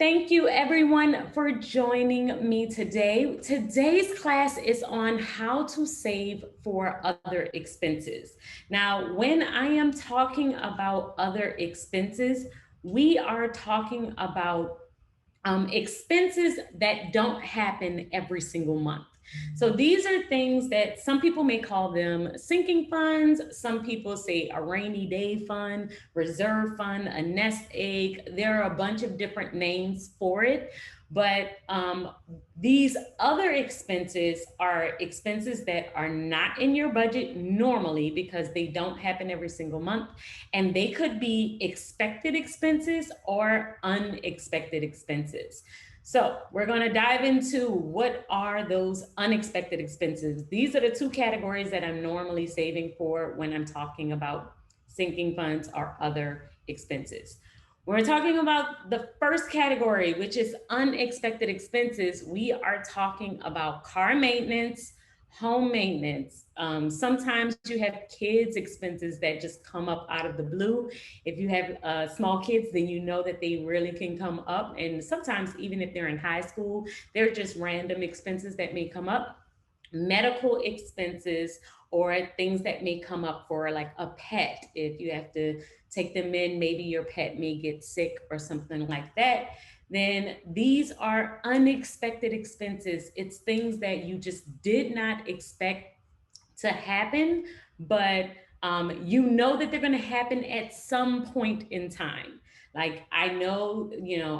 Thank you everyone for joining me today. Today's class is on how to save for other expenses. Now, when I am talking about other expenses, we are talking about expenses that don't happen every single month. So these are things that some people may call them sinking funds. Some people say a rainy day fund, reserve fund, a nest egg. There are a bunch of different names for it. But these other expenses are expenses that are not in your budget normally because they don't happen every single month. And they could be expected expenses or unexpected expenses. So we're going to dive into what are those unexpected expenses. These are the two categories that I'm normally saving for when I'm talking about sinking funds or other expenses. We're talking about the first category, which is unexpected expenses. We are talking about car maintenance, home maintenance. Sometimes you have kids expenses that just come up out of the blue. If you have small kids, then you know that they really can come up. And sometimes even if they're in high school, they're just random expenses that may come up. Medical expenses or things that may come up for like a pet. If you have to take them in, maybe your pet may get sick or something like that, then these are unexpected expenses. It's things that you just did not expect to happen, but you know that they're going to happen at some point in time. Like I know,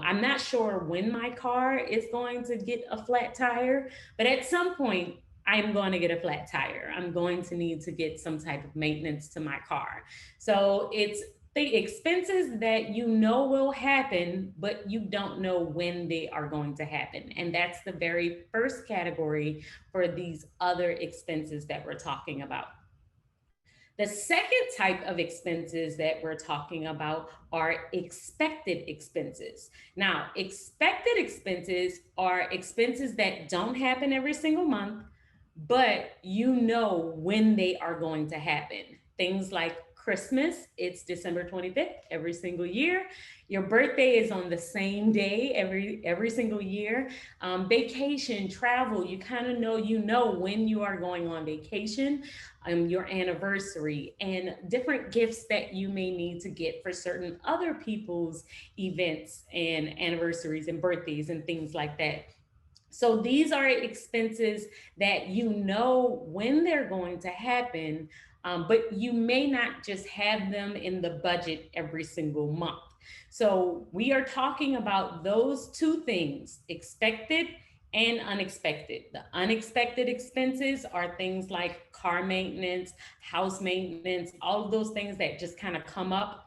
I'm not sure when my car is going to get a flat tire, but at some point I'm going to get a flat tire. I'm going to need to get some type of maintenance to my car. So it's the expenses that you know will happen, but you don't know when they are going to happen. And that's the very first category for these other expenses that we're talking about. The second type of expenses that we're talking about are expected expenses. Now, expected expenses are expenses that don't happen every single month, but you know when they are going to happen. Things like Christmas, it's December 25th every single year. Your birthday is on the same day every single year. Vacation, travel, you kind of know when you are going on vacation, your anniversary, and different gifts that you may need to get for certain other people's events and anniversaries and birthdays and things like that. So these are expenses that you know when they're going to happen, but you may not just have them in the budget every single month. So we are talking about those two things, expected and unexpected. The unexpected expenses are things like car maintenance, house maintenance, all of those things that just kind of come up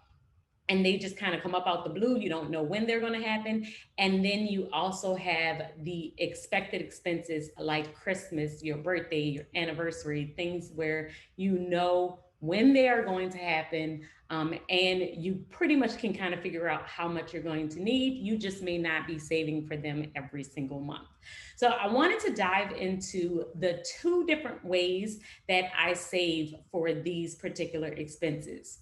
and they just kind of come up out the blue. You don't know when they're going to happen. And then you also have the expected expenses like Christmas, your birthday, your anniversary, things where you know when they are going to happen. And you pretty much can kind of figure out how much you're going to need. You just may not be saving for them every single month. So I wanted to dive into the two different ways that I save for these particular expenses.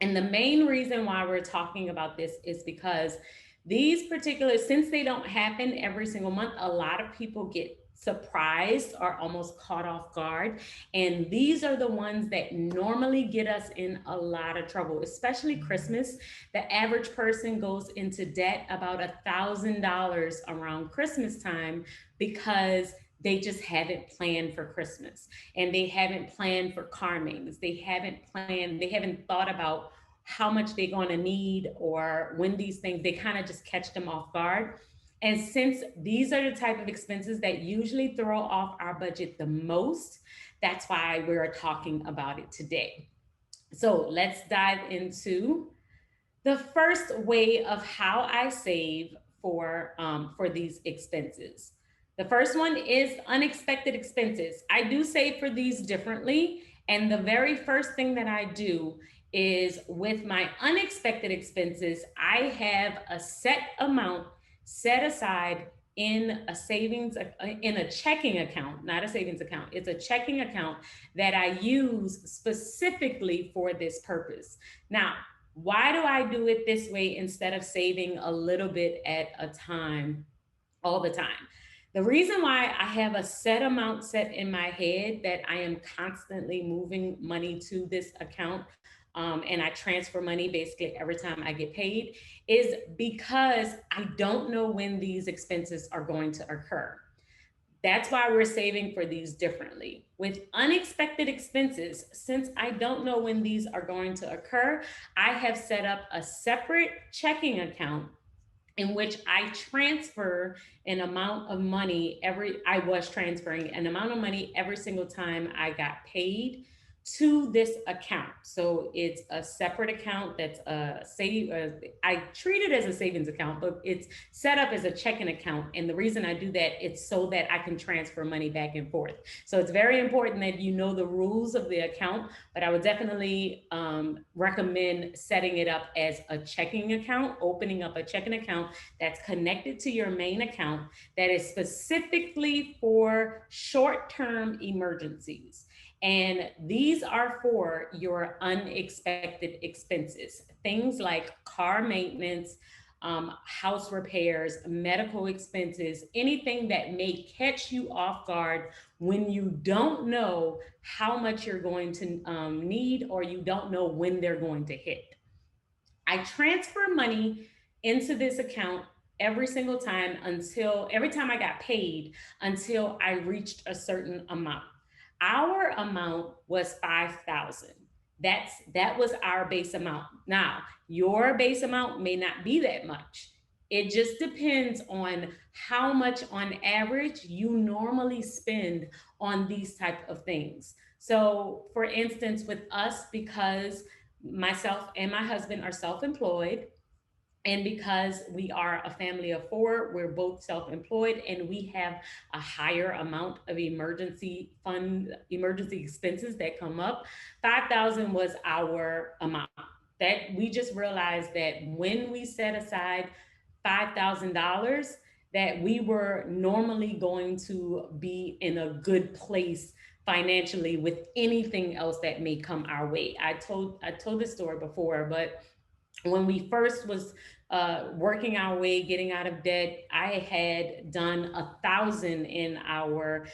And the main reason why we're talking about this is because these particular, since they don't happen every single month, a lot of people get surprised or almost caught off guard. And these are the ones that normally get us in a lot of trouble, especially Christmas. The average person goes into debt about $1,000 around Christmas time because they just haven't planned for Christmas and they haven't planned for car maintenance. They haven't thought about how much they're going to need or when these things, they kind of just catch them off guard. And since these are the type of expenses that usually throw off our budget the most, that's why we're talking about it today. So let's dive into the first way of how I save for these expenses. The first one is unexpected expenses. I do save for these differently. And the very first thing that I do is with my unexpected expenses, I have a set amount set aside in a savings, in a checking account, not a savings account. It's a checking account that I use specifically for this purpose. Now, Why do I do it this way instead of saving a little bit at a time all the time? The reason why I have a set amount set in my head that I am constantly moving money to this account, and I transfer money basically every time I get paid, is because I don't know when these expenses are going to occur. That's why we're saving for these differently. With unexpected expenses, since I don't know when these are going to occur, I have set up a separate checking account in which I transfer an amount of money I was transferring an amount of money every single time I got paid to this account. So it's a separate account that's I treat it as a savings account, but it's set up as a checking account. And the reason I do that, it's so that I can transfer money back and forth. So it's very important that you know the rules of the account, but I would definitely recommend setting it up as a checking account, opening up a checking account that's connected to your main account that is specifically for short-term emergencies. And these are for your unexpected expenses, things like car maintenance, house repairs, medical expenses, anything that may catch you off guard when you don't know how much you're going to need, or you don't know when they're going to hit. I transfer money into this account every time I got paid until I reached a certain amount. Our amount was 5,000. That was our base amount. Now, your base amount may not be that much. It just depends on how much on average you normally spend on these type of things. So, for instance, with us, because myself and my husband are self-employed, and because we are a family of four, we're both self-employed, and we have a higher amount of emergency expenses that come up. 5,000 was our amount. That we just realized that when we set aside $5,000, that we were normally going to be in a good place financially with anything else that may come our way. I told this story before, but when we first was working our way, getting out of debt, I had done 1,000 in our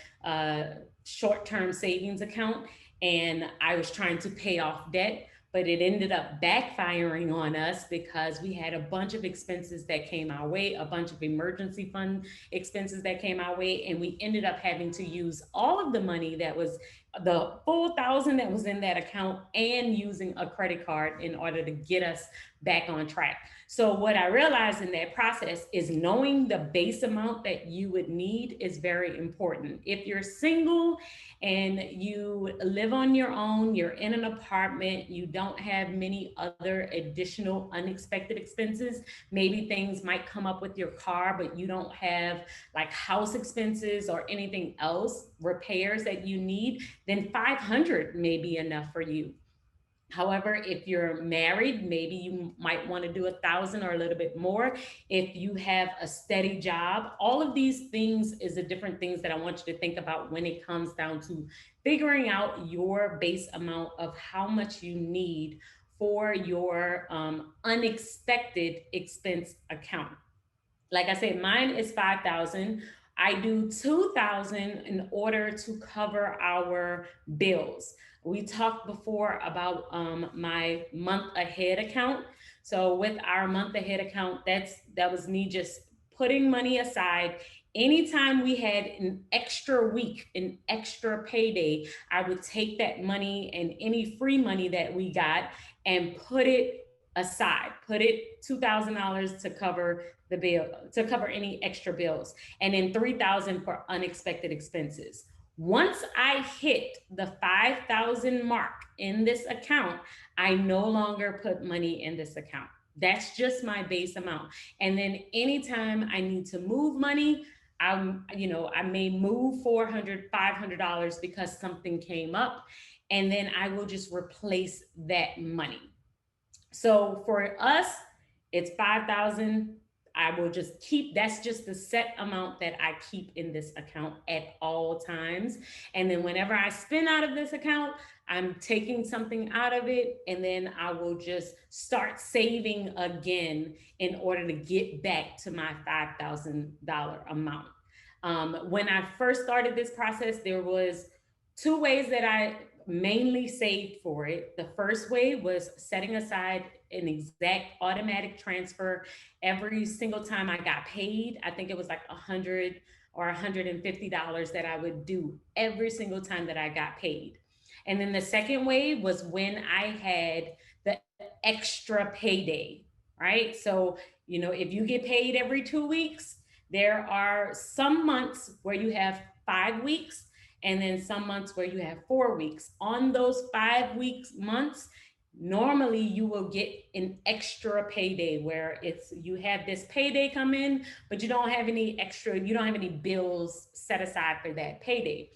short-term savings account, and I was trying to pay off debt. But it ended up backfiring on us because we had a bunch of expenses that came our way, a bunch of emergency fund expenses that came our way, and we ended up having to use all of the money that was the full 1,000 that was in that account, and using a credit card in order to get us back on track. So what I realized in that process is knowing the base amount that you would need is very important. If you're single and you live on your own, you're in an apartment, you don't have many other additional unexpected expenses, maybe things might come up with your car, but you don't have like house expenses or anything else, repairs that you need, then 500 may be enough for you. However, if you're married, maybe you might want to do 1,000 or a little bit more. If you have a steady job, all of these things is the different things that I want you to think about when it comes down to figuring out your base amount of how much you need for your unexpected expense account. Like I said, mine is 5,000. I do 2,000 in order to cover our bills. We talked before about my month ahead account. So with our month ahead account, that was me just putting money aside. Anytime we had an extra week, an extra payday, I would take that money and any free money that we got and put it aside, put it $2,000 to cover the bill, to cover any extra bills, and then 3,000 for unexpected expenses. Once I hit the 5,000 mark in this account, I no longer put money in this account. That's just my base amount. And then anytime I need to move money, I may move $400, $500 because something came up, and then I will just replace that money. So for us, it's 5,000. I will just keep, that's just the set amount that I keep in this account at all times. And then whenever I spend out of this account, I'm taking something out of it, and then I will just start saving again in order to get back to my $5,000 amount. When I first started this process, there was two ways that I mainly saved for it. The first way was setting aside an exact automatic transfer every single time I got paid. I think it was like $100 or $150 that I would do every single time that I got paid. And then the second way was when I had the extra payday, right? So, if you get paid every 2 weeks, there are some months where you have 5 weeks, and then some months where you have 4 weeks. On those 5 weeks months, normally you will get an extra payday where it's you have this payday come in, but you don't have any bills set aside for that payday.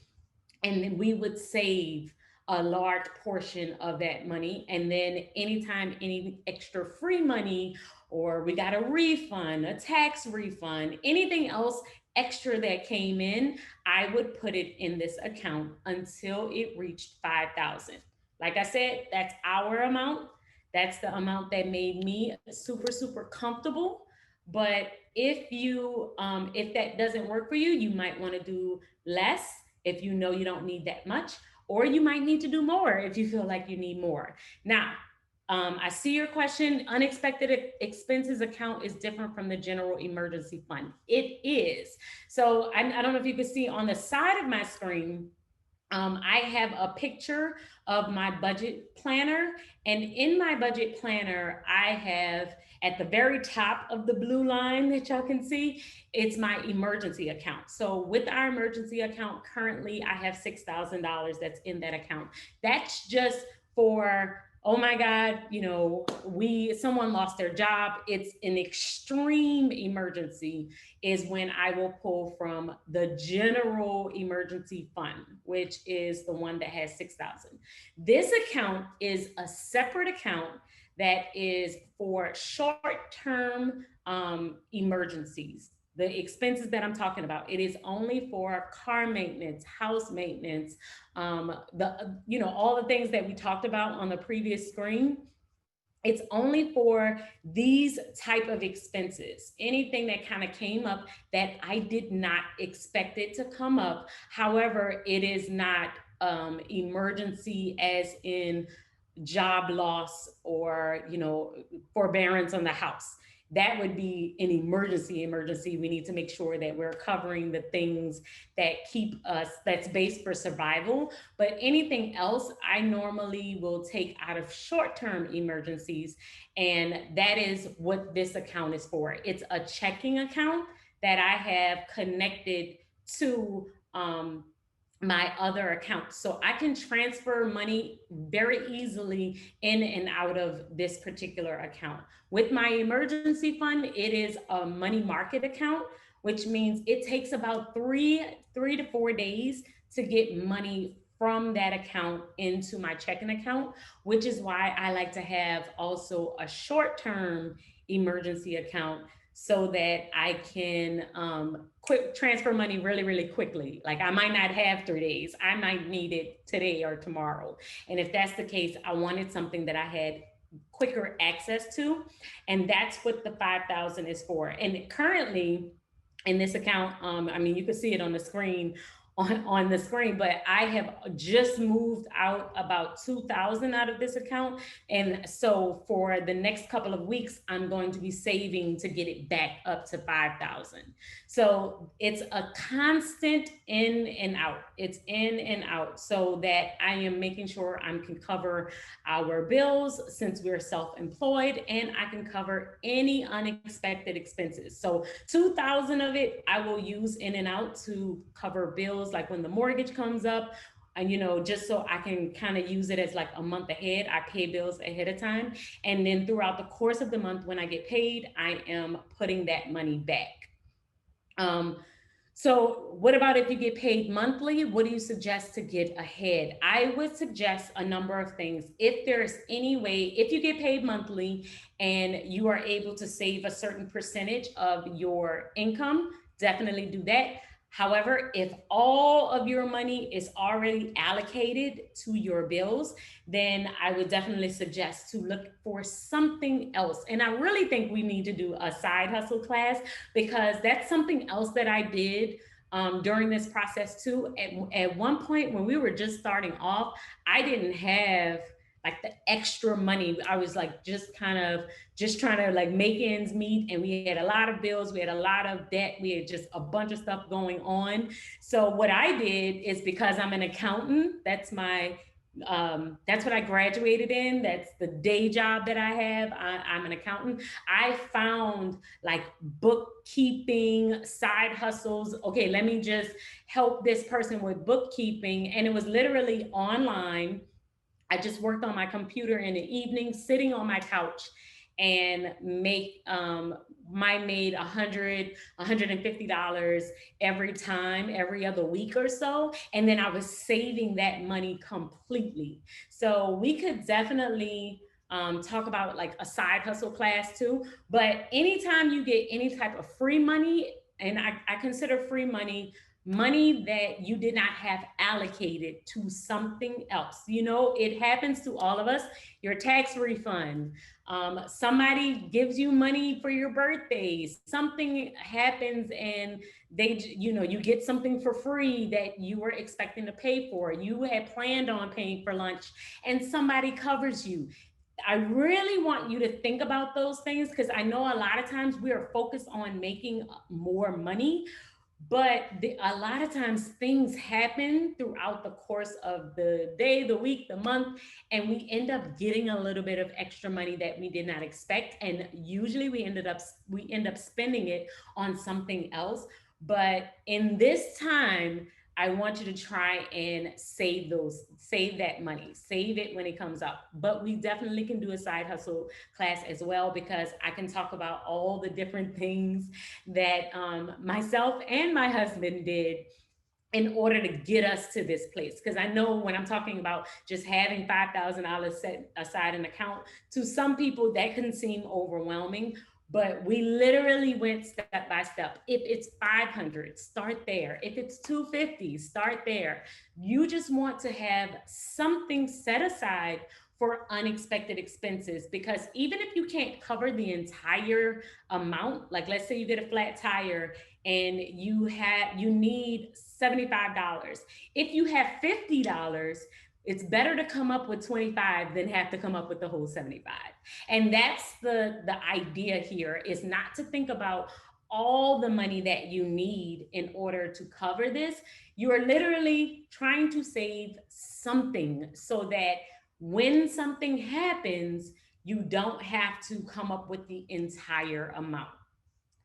And then we would save a large portion of that money. And then anytime any extra free money, or we got a refund, a tax refund, anything else extra that came in, I would put it in this account until it reached 5,000. Like I said, that's our amount. That's the amount that made me super, super comfortable. But if that doesn't work for you, you might want to do less if you know you don't need that much, or you might need to do more if you feel like you need more. Now, I see your question. Unexpected expenses account is different from the general emergency fund. It is. So I don't know if you can see on the side of my screen, I have a picture of my budget planner. And in my budget planner, I have at the very top of the blue line that y'all can see, it's my emergency account. So with our emergency account, currently I have $6,000 that's in that account. That's just for, oh my God, someone lost their job. It's an extreme emergency is when I will pull from the general emergency fund, which is the one that has 6,000. This account is a separate account that is for short-term emergencies. The expenses that I'm talking about, it is only for car maintenance, house maintenance, all the things that we talked about on the previous screen. It's only for these type of expenses. Anything that kind of came up that I did not expect it to come up. However, it is not emergency as in job loss or, forbearance on the house. That would be an emergency. We need to make sure that we're covering the things that keep us, that's based for survival. But anything else, I normally will take out of short-term emergencies. And that is what this account is for. It's a checking account that I have connected to my other accounts. So I can transfer money very easily in and out of this particular account. With my emergency fund, it is a money market account, which means it takes about three to 4 days to get money from that account into my checking account, which is why I like to have also a short-term emergency account so that I can quick transfer money really, really quickly. Like I might not have 3 days. I might need it today or tomorrow. And if that's the case, I wanted something that I had quicker access to. And that's what the 5,000 is for. And currently in this account, you can see it on the screen, on the screen, but I have just moved out about 2,000 out of this account. And so for the next couple of weeks, I'm going to be saving to get it back up to 5,000. So it's a constant in and out. It's in and out so that I am making sure I can cover our bills since we're self-employed, and I can cover any unexpected expenses. So 2,000 of it I will use in and out to cover bills, like when the mortgage comes up, and just so I can kind of use it as like a month ahead. I pay bills ahead of time, and then throughout the course of the month when I get paid, I am putting that money back. So, what about if you get paid monthly? What do you suggest to get ahead? I would suggest a number of things. If there's any way, if you get paid monthly and you are able to save a certain percentage of your income, definitely do that. However, if all of your money is already allocated to your bills, then I would definitely suggest to look for something else. And I really think we need to do a side hustle class, because that's something else that I did during this process too. At one point when we were just starting off, I didn't have like the extra money. I was like just trying to like make ends meet, and we had a lot of bills, we had a lot of debt, we had just a bunch of stuff going on. So what I did is, because I'm an accountant, that's what I graduated in. That's the day job that I have. I'm an accountant. I found like bookkeeping side hustles. Okay, let me just help this person with bookkeeping. And it was literally online. I just worked on my computer in the evening, sitting on my couch, and make my made $150 every time, every other week or so. And then I was saving that money completely. So we could definitely talk about like a side hustle class too. But anytime you get any type of free money, and I consider free money that you did not have allocated to something else. You know, it happens to all of us. Your tax refund, somebody gives you money for your birthday, something happens and you get something for free that you were expecting to pay for. You had planned on paying for lunch and somebody covers you. I really want you to think about those things, because I know a lot of times we are focused on making more money, but a lot of times things happen throughout the course of the day, the week, the month, and we end up getting a little bit of extra money that we did not expect. And usually we end up spending it on something else. But in this time, I want you to try and save that money, save it when it comes up. But we definitely can do a side hustle class as well, because I can talk about all the different things that myself and my husband did in order to get us to this place. Because I know when I'm talking about just having $5,000 set aside an account, to some people that can seem overwhelming. But we literally went step by step. If it's 500, start there. If it's 250, start there. You just want to have something set aside for unexpected expenses, because even if you can't cover the entire amount, like let's say you get a flat tire and you need $75. If you have $50, it's better to come up with 25 than have to come up with the whole 75. And that's the idea here, is not to think about all the money that you need in order to cover this. You are literally trying to save something so that when something happens, you don't have to come up with the entire amount.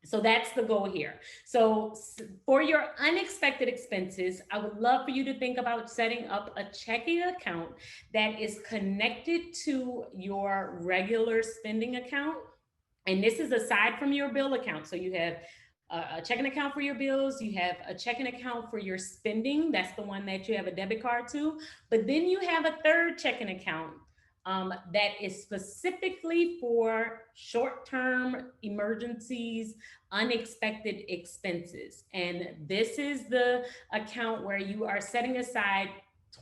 So that's the goal here. So for your unexpected expenses, I would love for you to think about setting up a checking account that is connected to your regular spending account. And this is aside from your bill account. So you have a checking account for your bills, you have a checking account for your spending. That's the one that you have a debit card to. But then you have a third checking account that is specifically for short term emergencies, unexpected expenses. And this is the account where you are setting aside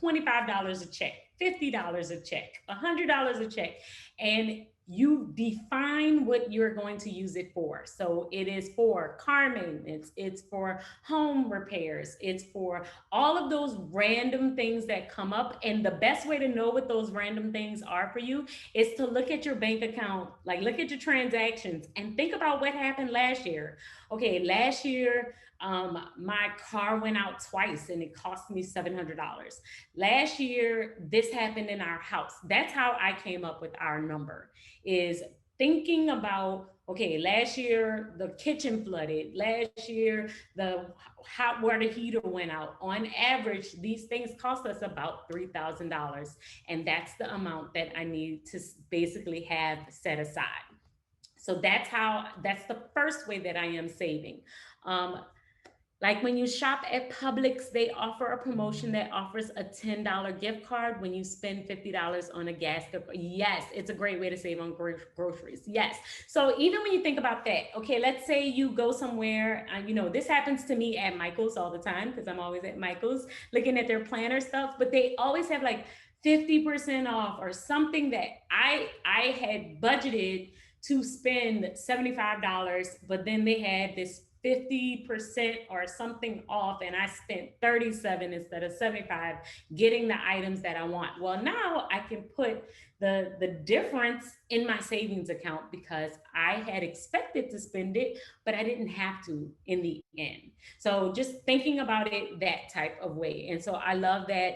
$25 a check, $50 a check, $100 a check. And you define what you're going to use it for. So it is for car maintenance, it's for home repairs, it's for all of those random things that come up. And the best way to know what those random things are for you is to look at your bank account, like look at your transactions and think about what happened last year. Okay, last year, my car went out twice and it cost me $700. Last year, this happened in our house. That's how I came up with our number, is thinking about, okay, last year the kitchen flooded, last year the hot water heater went out. On average, these things cost us about $3,000. And that's the amount that I need to basically have set aside. So that's the first way that I am saving. Like when you shop at Publix, they offer a promotion that offers a $10 gift card when you spend $50 on a gas gift card. Yes, it's a great way to save on groceries. Yes. So even when you think about that, okay, let's say you go somewhere, this happens to me at Michael's all the time because I'm always at Michael's looking at their planner stuff, but they always have like 50% off or something that I had budgeted to spend $75, but then they had this 50% or something off, and I spent 37 instead of 75 getting the items that I want. Well, now I can put the difference in my savings account because I had expected to spend it, but I didn't have to in the end. So just thinking about it that type of way. And so I love that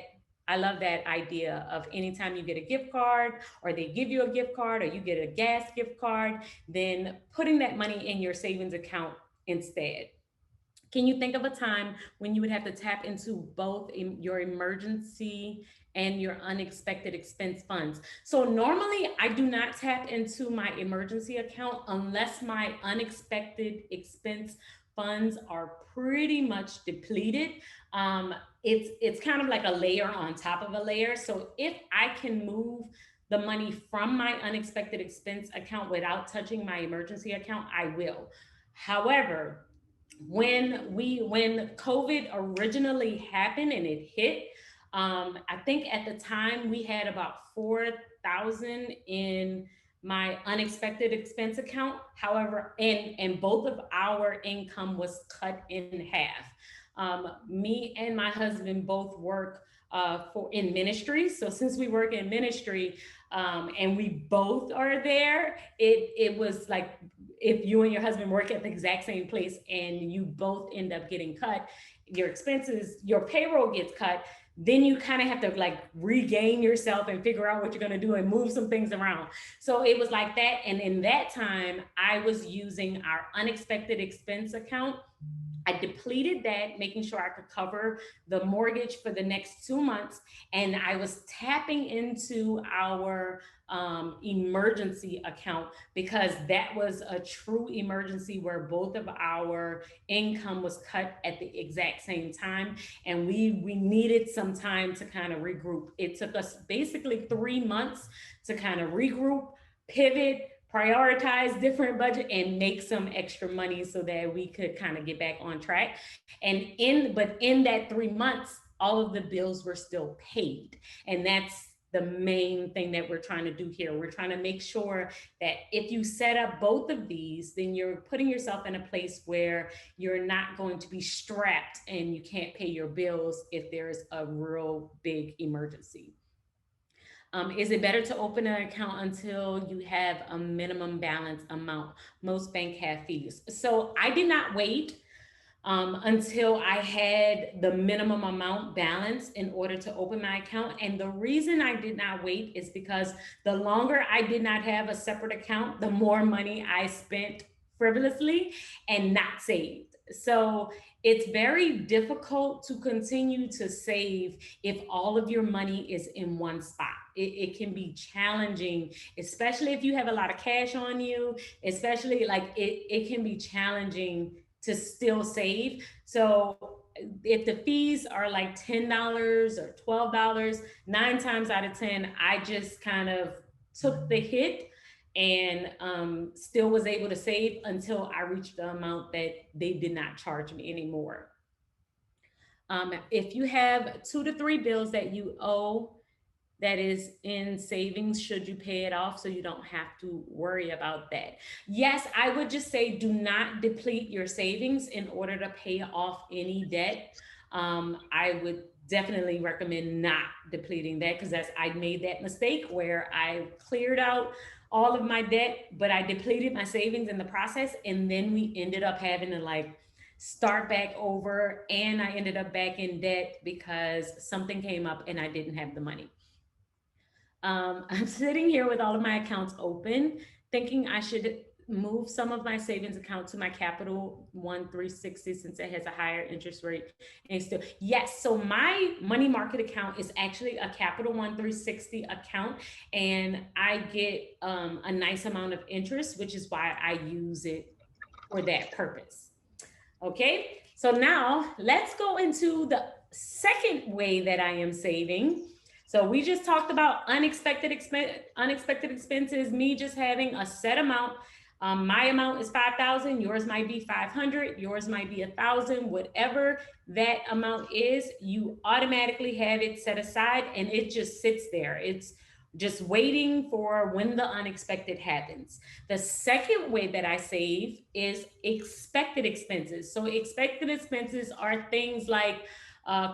idea of anytime you get a gift card or they give you a gift card or you get a gas gift card, then putting that money in your savings account instead. Can you think of a time when you would have to tap into both in your emergency and your unexpected expense funds? So normally I do not tap into my emergency account unless my unexpected expense funds are pretty much depleted. Um, it's kind of like a layer on top of a layer. So if I can move the money from my unexpected expense account without touching my emergency account, I will. However, when COVID originally happened and it hit, I think at the time we had about 4,000 in my unexpected expense account. However, and both of our income was cut in half. Me and my husband both work for in ministry. So since we work in ministry, and we both are there, it was like if you and your husband work at the exact same place and you both end up getting cut, your expenses, your payroll gets cut, then you kind of have to like regain yourself and figure out what you're going to do and move some things around. So it was like that. And in that time, I was using our unexpected expense account. I depleted that, making sure I could cover the mortgage for the next 2 months. And I was tapping into our emergency account because that was a true emergency where both of our income was cut at the exact same time. And we needed some time to kind of regroup. It took us basically 3 months to kind of regroup, pivot, prioritize different budget and make some extra money so that we could kind of get back on track. And in that 3 months, all of the bills were still paid. And that's the main thing that we're trying to do here. We're trying to make sure that if you set up both of these, then you're putting yourself in a place where you're not going to be strapped and you can't pay your bills if there's a real big emergency. Is it better to open an account until you have a minimum balance amount? Most bank have fees. So I did not wait until I had the minimum amount balance in order to open my account. And the reason I did not wait is because the longer I did not have a separate account, the more money I spent frivolously and not saved. So it's very difficult to continue to save if all of your money is in one spot. It can be challenging, especially if you have a lot of cash on you, especially like it can be challenging to still save. So if the fees are like $10 or $12, 9 times out of 10, I just kind of took the hit and still was able to save until I reached the amount that they did not charge me anymore. If you have 2 to 3 bills that you owe that is in savings, should you pay it off so you don't have to worry about that? Yes, I would just say do not deplete your savings in order to pay off any debt. I would definitely recommend not depleting that because that's I made that mistake where I cleared out all of my debt, but I depleted my savings in the process, and then we ended up having to like start back over, and I ended up back in debt because something came up and I didn't have the money. I'm sitting here with all of my accounts open, thinking I should move some of my savings account to my Capital One 360 since it has a higher interest rate. And still, yes. So my money market account is actually a Capital One 360 account, and I get a nice amount of interest, which is why I use it for that purpose. Okay. So now let's go into the second way that I am saving. So we just talked about unexpected expenses, me just having a set amount. My amount is 5,000, yours might be 500, yours might be 1,000, whatever that amount is, you automatically have it set aside and it just sits there. It's just waiting for when the unexpected happens. The second way that I save is expected expenses. So, expected expenses are things like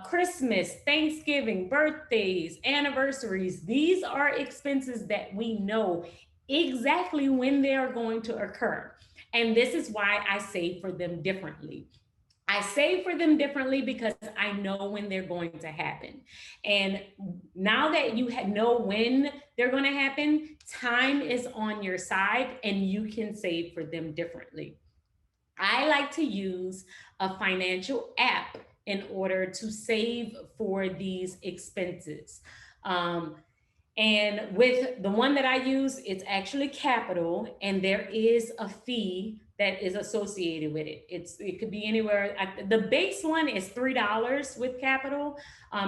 Christmas, Thanksgiving, birthdays, anniversaries. These are expenses that we know exactly when they are going to occur. And this is why I save for them differently. I save for them differently because I know when they're going to happen. And now that you know when they're going to happen, time is on your side and you can save for them differently. I like to use a financial app in order to save for these expenses. Um, and with the one that I use, it's actually capital, and there is a fee that is associated with it. It could be anywhere. The base one is $3 with capital.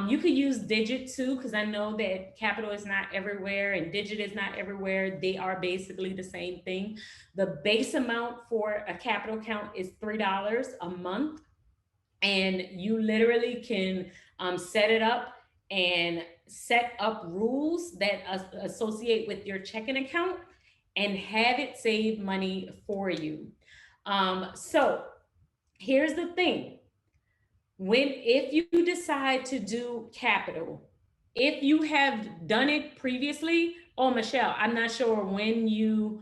You could use Digit too, because I know that capital is not everywhere and Digit is not everywhere. They are basically the same thing. The base amount for a capital account is $3 a month, and you literally can set it up and set up rules that associate with your checking account and have it save money for you. So here's the thing: when if you decide to do capital, if you have done it previously, oh Michelle, I'm not sure when you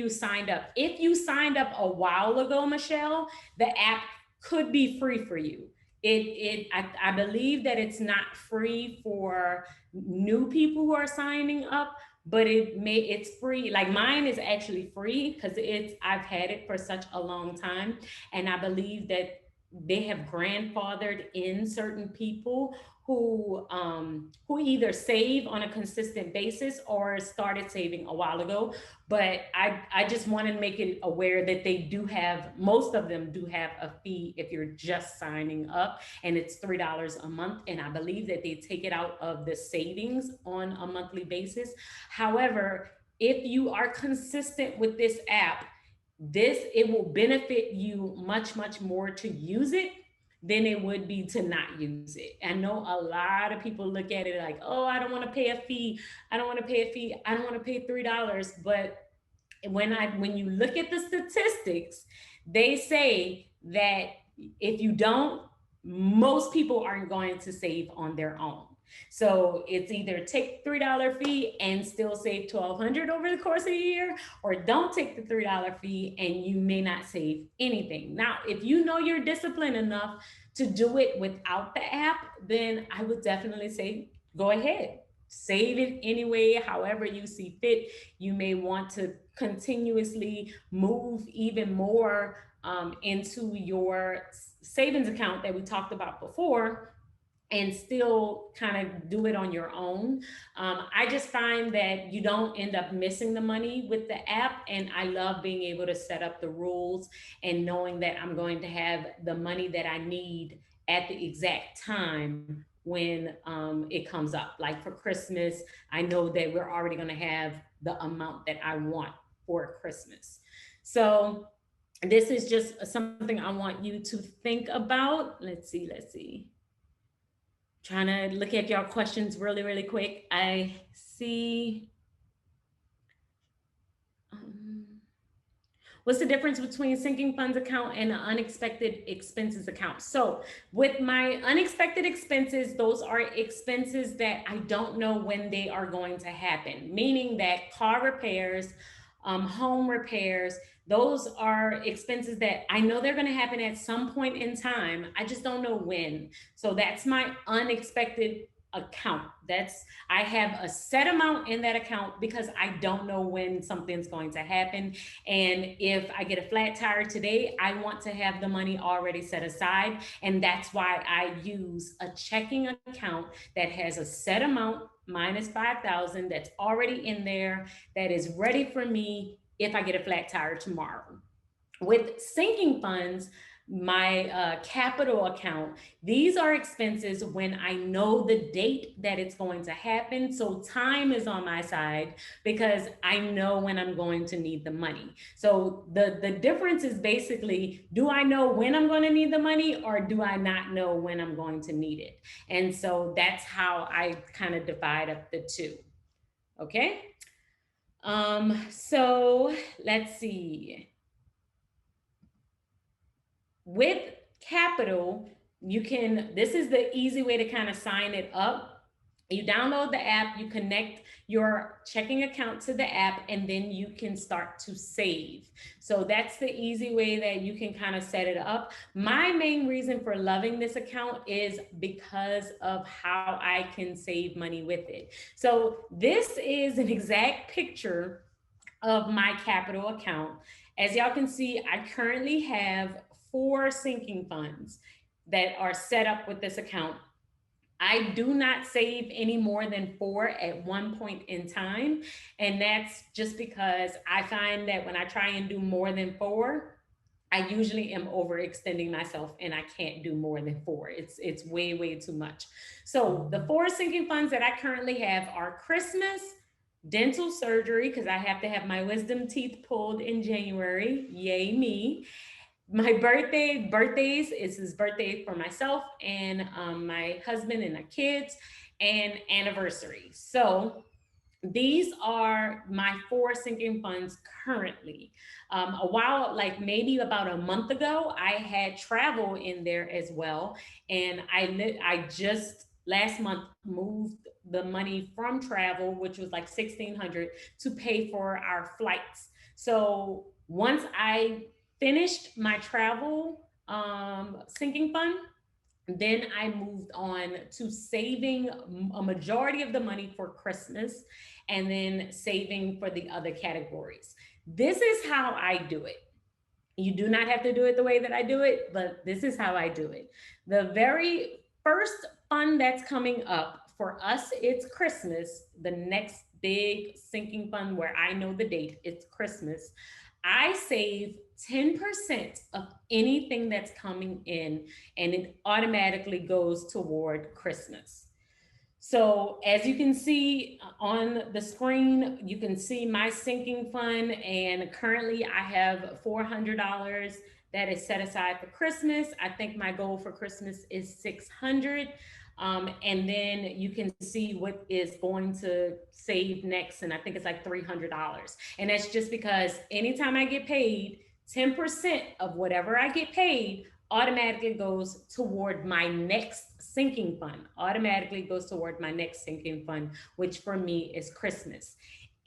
signed up. If you signed up a while ago, Michelle, the app could be free for you. I believe that it's not free for new people who are signing up, but it's free. Like mine is actually free because I've had it for such a long time, and I believe that they have grandfathered in certain people who either save on a consistent basis or started saving a while ago. But I just want to make it aware that they do have, most of them do have a fee if you're just signing up, and it's $3 a month. And I believe that they take it out of the savings on a monthly basis. However, if you are consistent with this app, it will benefit you much more to use it than it would be to not use it. I know a lot of people look at it like, oh, I don't want to pay a fee. I don't want to pay a fee. I don't want to pay $3. But when you look at the statistics, they say that if you don't, most people aren't going to save on their own. So it's either take $3 fee and still save 1,200 over the course of a year, or don't take the $3 fee and you may not save anything. Now, if you know you're disciplined enough to do it without the app, then I would definitely say go ahead. Save it anyway, however you see fit. You may want to continuously move even more into your savings account that we talked about before, and still kind of do it on your own. I just find that you don't end up missing the money with the app. And I love being able to set up the rules and knowing that I'm going to have the money that I need at the exact time when it comes up. Like for Christmas, I know that we're already going to have the amount that I want for Christmas. So this is just something I want you to think about. Let's see. Trying to look at y'all questions really quick. I see. What's the difference between sinking funds account and an unexpected expenses account? So with my unexpected expenses, those are expenses that I don't know when they are going to happen, meaning that car repairs, home repairs, those are expenses that I know they're going to happen at some point in time. I just don't know when. So that's my unexpected account. I have a set amount in that account because I don't know when something's going to happen. And if I get a flat tire today, I want to have the money already set aside. And that's why I use a checking account that has a set amount minus 5,000 that's already in there, that is ready for me if I get a flat tire tomorrow. With sinking funds, my capital account. These are expenses when I know the date that it's going to happen. So time is on my side because I know when I'm going to need the money. So the difference is basically, do I know when I'm going to need the money or do I not know when I'm going to need it? And so that's how I kind of divide up the two. Okay. So let's see. With capital, you can, this is the easy way to kind of sign it up. You download the app, you connect your checking account to the app, and then you can start to save. So that's the easy way that you can kind of set it up. My main reason for loving this account is because of how I can save money with it. So this is an exact picture of my capital account. As y'all can see, I currently have 4 sinking funds that are set up with this account. I do not save any more than 4 at one point in time. And that's just because I find that when I try and do more than 4, I usually am overextending myself and I can't do more than 4. It's way too much. So the 4 sinking funds that I currently have are Christmas, dental surgery, because I have to have my wisdom teeth pulled in January. Yay me. My birthdays is his birthday for myself and my husband and my kids, and anniversary. So these are my 4 sinking funds currently. A while, like maybe about a month ago, I had travel in there as well, and I just last month moved the money from travel, which was like 1,600, to pay for our flights. So once I finished my travel sinking fund, then I moved on to saving a majority of the money for Christmas and then saving for the other categories. This is how I do it. You do not have to do it the way that I do it, but this is how I do it. The very first fund that's coming up for us, it's Christmas. The next big sinking fund where I know the date, it's Christmas. I save 10% of anything that's coming in, and it automatically goes toward Christmas. So as you can see on the screen, you can see my sinking fund, and currently I have $400 that is set aside for Christmas. I think my goal for Christmas is 600. And then you can see what is going to save next, and I think it's like $300. And that's just because anytime I get paid, 10% of whatever I get paid automatically goes toward my next sinking fund, automatically goes toward my next sinking fund, which for me is Christmas.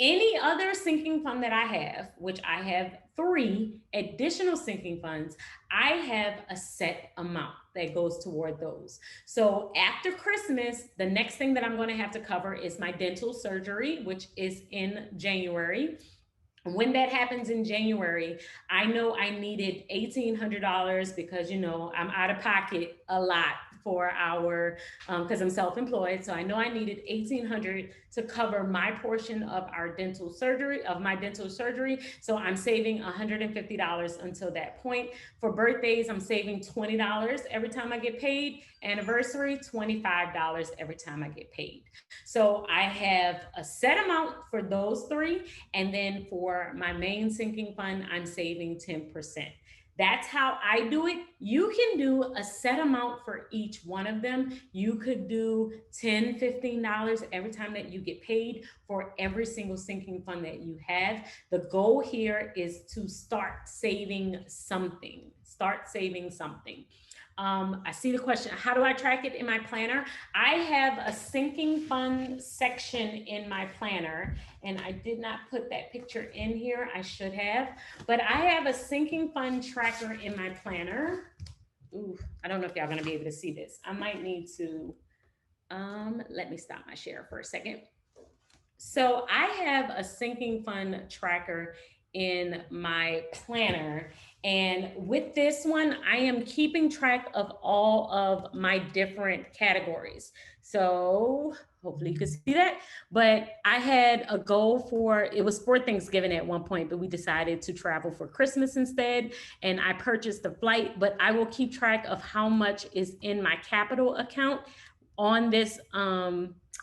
Any other sinking fund that I have, which I have 3 additional sinking funds, I have a set amount that goes toward those. So after Christmas, the next thing that I'm going to have to cover is my dental surgery, which is in January. When that happens in January, I know I needed $1,800 because, I'm out of pocket a lot for our, because I'm self-employed. So I know I needed 1,800 to cover my portion of our dental surgery, of my dental surgery. So I'm saving $150 until that point. For birthdays, I'm saving $20 every time I get paid. Anniversary, $25 every time I get paid. So I have a set amount for those 3. And then for my main sinking fund, I'm saving 10%. That's how I do it. You can do a set amount for each one of them. You could do $10, $15 every time that you get paid for every single sinking fund that you have. The goal here is to start saving something. Start saving something. I see the question, how do I track it in my planner? I have a sinking fund section in my planner, and I did not put that picture in here. I should have, but I have a sinking fund tracker in my planner. Ooh, I don't know if y'all gonna be able to see this. I might need to, let me stop my share for a second. So I have a sinking fund tracker in my planner. And with this one, I am keeping track of all of my different categories. So hopefully you can see that. But I had a goal for it was for Thanksgiving at one point, but we decided to travel for Christmas instead. And I purchased the flight, but I will keep track of how much is in my capital account on this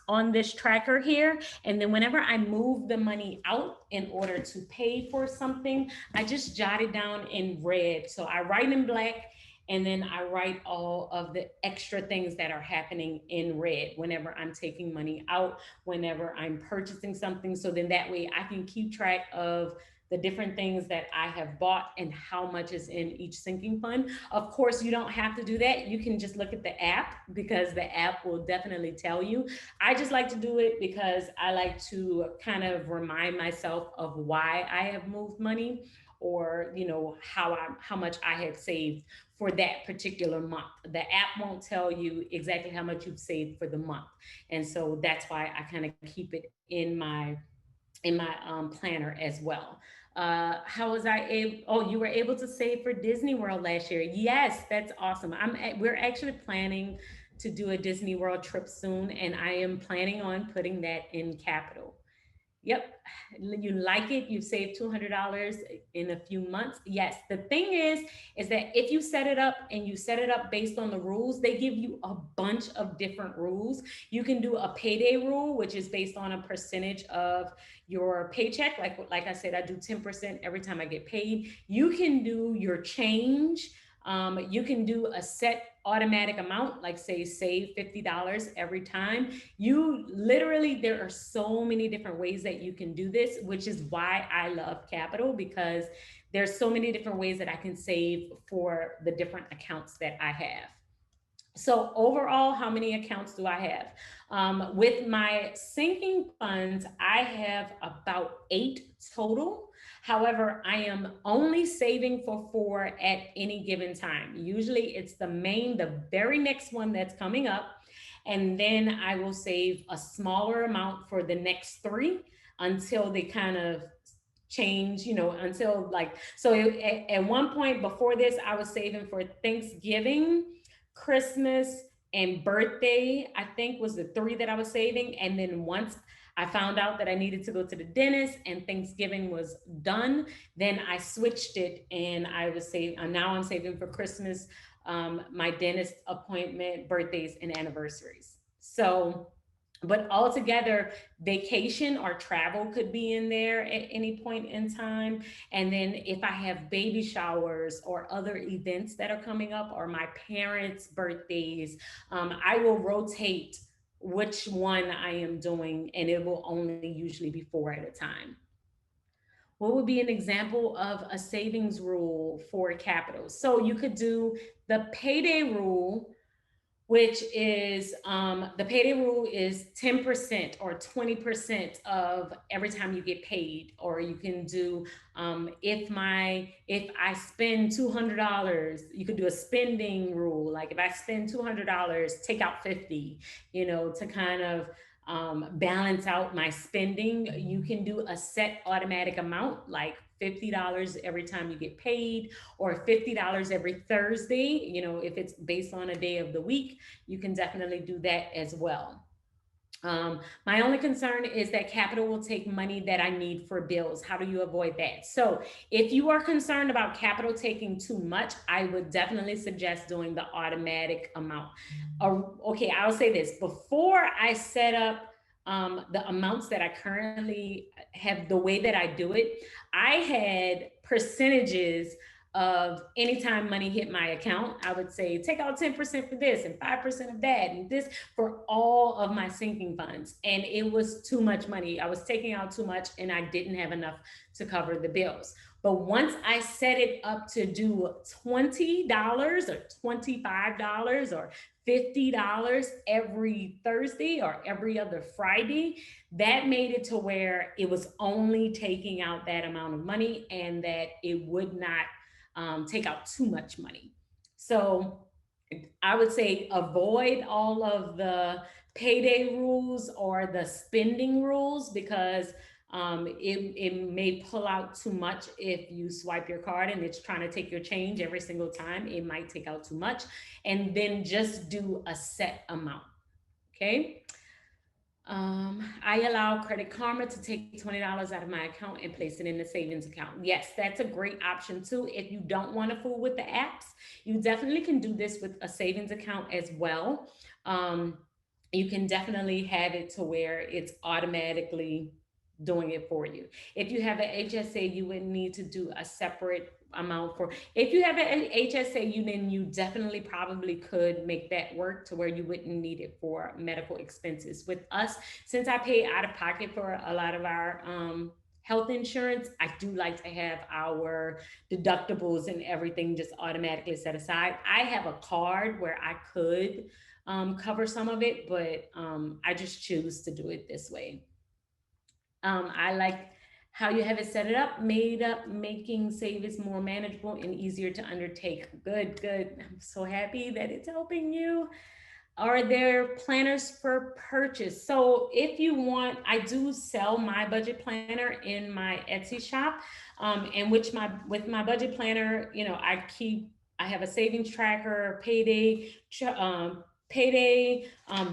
on this tracker here. And then whenever I move the money out in order to pay for something, I just jot it down in red. So I write in black, and then I write all of the extra things that are happening in red whenever I'm taking money out, whenever I'm purchasing something. So then that way I can keep track of the different things that I have bought and how much is in each sinking fund. Of course, you don't have to do that. You can just look at the app, because the app will definitely tell you. I just like to do it because I like to kind of remind myself of why I have moved money, or how much I had saved for that particular month. The app won't tell you exactly how much you've saved for the month. And so that's why I kind of keep it in my planner as well. How was I able? Oh, you were able to save for Disney World last year. Yes, that's awesome. We're actually planning to do a Disney World trip soon, and I am planning on putting that in capital. Yep. You like it, you save $200 in a few months. Yes. The thing is that if you set it up and you set it up based on the rules, they give you a bunch of different rules. You can do a payday rule, which is based on a percentage of your paycheck. Like I said, I do 10% every time I get paid. You can do your change. You can do a set automatic amount, like say save $50 every time. You literally, there are so many different ways that you can do this, which is why I love Capital, because there's so many different ways that I can save for the different accounts that I have. So overall, how many accounts do I have? With my sinking funds, I have about 8 total. However, I am only saving for 4 at any given time. Usually it's the very next one that's coming up. And then I will save a smaller amount for the next 3 until they kind of change, until like, so at one point before this, I was saving for Thanksgiving, Christmas, and birthday, I think was the 3 that I was saving. And then once I found out that I needed to go to the dentist and Thanksgiving was done, then I switched it, and I was saving. Now I'm saving for Christmas, my dentist appointment, birthdays, and anniversaries. So, but altogether, vacation or travel could be in there at any point in time. And then if I have baby showers or other events that are coming up, or my parents' birthdays, I will rotate which one I am doing, and it will only usually be 4 at a time. What would be an example of a savings rule for capital? So you could do the payday rule, which is the payday rule is 10% or 20% of every time you get paid. Or you can do, if I spend $200, you could do a spending rule. Like if I spend $200, take out 50, to kind of balance out my spending. You can do a set automatic amount, like $50 every time you get paid, or $50 every Thursday. If it's based on a day of the week, you can definitely do that as well. My only concern is that capital will take money that I need for bills. How do you avoid that? So, if you are concerned about capital taking too much, I would definitely suggest doing the automatic amount. Okay, I'll say this before I set up the amounts that I currently have, the way that I do it, I had percentages of anytime money hit my account. I would say take out 10% for this and 5% of that and this for all of my sinking funds. And it was too much money. I was taking out too much, and I didn't have enough to cover the bills. But once I set it up to do $20 or $25 or $50 every Thursday or every other Friday, that made it to where it was only taking out that amount of money, and that it would not take out too much money. So I would say avoid all of the payday rules or the spending rules, because It may pull out too much if you swipe your card and it's trying to take your change every single time. It might take out too much. And then just do a set amount. Okay. I allow Credit Karma to take $20 out of my account and place it in the savings account. Yes, that's a great option too. If you don't want to fool with the apps, you definitely can do this with a savings account as well. Um, you can definitely have it to where it's automatically doing it for you. If you have an HSA, you would need to do a separate amount for. If you have an HSA, then you definitely probably could make that work to where you wouldn't need it for medical expenses. With us, since I pay out of pocket for a lot of our health insurance, I do like to have our deductibles and everything just automatically set aside. I have a card where I could cover some of it, but I just choose to do it this way. I like how you have it set it up, made up, making savings more manageable and easier to undertake. Good, good. I'm so happy that it's helping you. Are there planners for purchase? So if you want, I do sell my budget planner in my Etsy shop, and which my with my budget planner, I have a savings tracker, payday,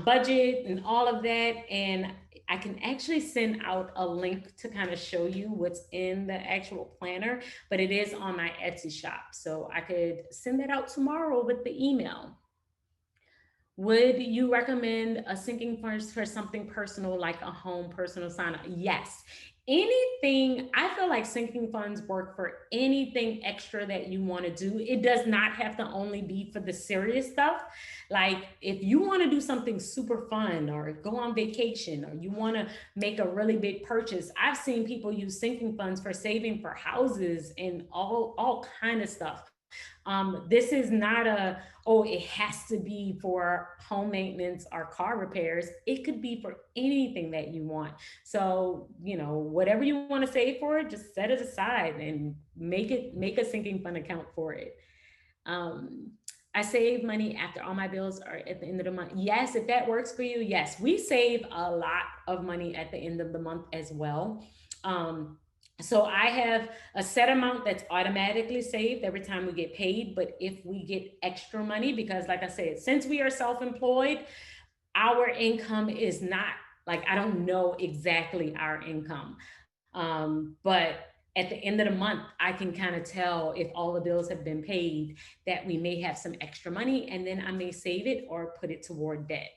budget, and all of that, and I can actually send out a link to kind of show you what's in the actual planner, but it is on my Etsy shop, so I could send that out tomorrow with the email. Would you recommend a sinking fund for something personal like a home personal sign up? Yes. Anything, I feel like sinking funds work for anything extra that you want to do. It does not have to only be for the serious stuff. Like if you want to do something super fun or go on vacation or you want to make a really big purchase, I've seen people use sinking funds for saving for houses and all kind of stuff. This is not oh, it has to be for home maintenance or car repairs. It could be for anything that you want. So, whatever you want to save for, just set it aside and make a sinking fund account for it. Um, I save money after all my bills are at the end of the month. Yes, if that works for you, yes. We save a lot of money at the end of the month as well. So I have a set amount that's automatically saved every time we get paid. But if we get extra money, because like I said, since we are self-employed, our income is not like, I don't know exactly our income. But at the end of the month, I can kind of tell if all the bills have been paid that we may have some extra money, and then I may save it or put it toward debt.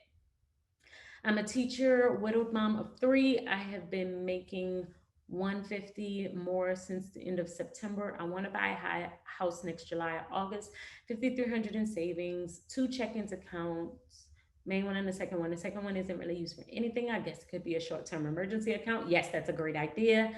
I'm a teacher, widowed mom of three. I have been making 150 more since the end of September. I want to buy a house next July or August. 5,300 in savings, two check-ins accounts. Main one and the second one. The second one isn't really used for anything. I guess it could be a short-term emergency account. Yes, that's a great idea.